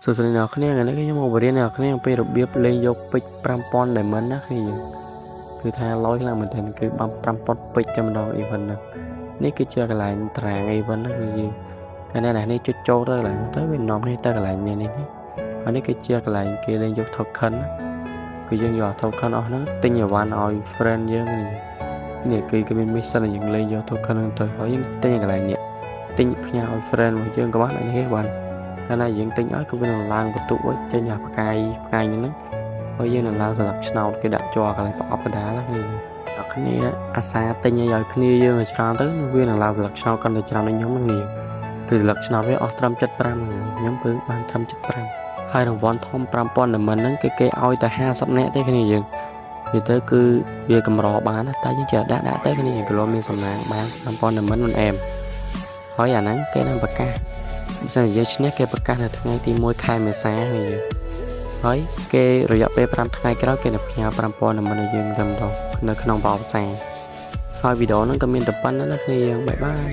សួស្តីអ្នកគ្នាថ្ងៃនេះខ្ញុំមកបរៀនអ្នកគ្នាអំពីរបៀបលេងយកពេជ្រ 5000 diamond ណាគ្នាគឺថាឡយខ្លាំងមែនទែនគឺបំ 5000 ពេជ្រតែម្ដង event ហ្នឹងនេះគឺជាកន្លែងតារាង event ណាគឺយើងតែអ្នកនេះចុចចូលទៅកន្លែងទៅវានាំនេះទៅកន្លែងនេះហើយនេះគឺជាកន្លែងគេលេងយក token គឺយើងយក token អស់ហ្នឹងទិញអីវ៉ាន់ឲ្យ friend យើងនេះគឺមាន mission ឲ្យយើងលេងយក token ហ្នឹងទៅហើយយើងទិញកន្លែងនេះទិញផ្ញើឲ្យ friend របស់យើងក៏បាននេះបានតែណាយើងទិញឲ្យគឺវានឹងឡើងបន្ទុកឲ្យចេញអាផ្កាយហ្នឹងហើយយើងនឹងឡើងសម្រាប់ឆ្នោតគេដាក់ជាប់កន្លែងប្រអប់កណ្ដាលហ្នឹងអ្នកគ្នាអាសាទិញឲ្យគ្នាយើងឲ្យច្រើនទៅវានឹងឡើងសម្រាប់ឆ្នោតកាន់តែច្រើនដូចខ្ញុំហ្នឹងគឺសម្រាប់ឆ្នោតវាអស់ត្រឹម75ខ្ញុំគឺបានត្រឹម75ហើយរង្វាន់ធំ 5000 diamond ហ្នឹងគឺគេឲ្យតែ50នាក់ទេគ្នាយើងនិយាយទៅគឺវាកម្របានតែយើងចេះដាក់ទៅគ្នាយើងក៏មានសំណាងបាន 5000 diamond មិនអែមហើយអាហ្នឹងគេនឹងប្រកាសបើសិនជាយើងឈ្នះគេប្រកាសនៅថ្ងៃទី1ខែមេសានេះហើយគេរយៈពេល5ថ្ងៃក្រោយគេនឹងផ្ញើ 5000 diamond ឲ្យយើងតែម្ដងនៅក្នុងបបផ្សារហើយវីដេអូហ្នឹងក៏មានតែប៉ុណ្្នឹងណាគ្នាយើងបាយបាយ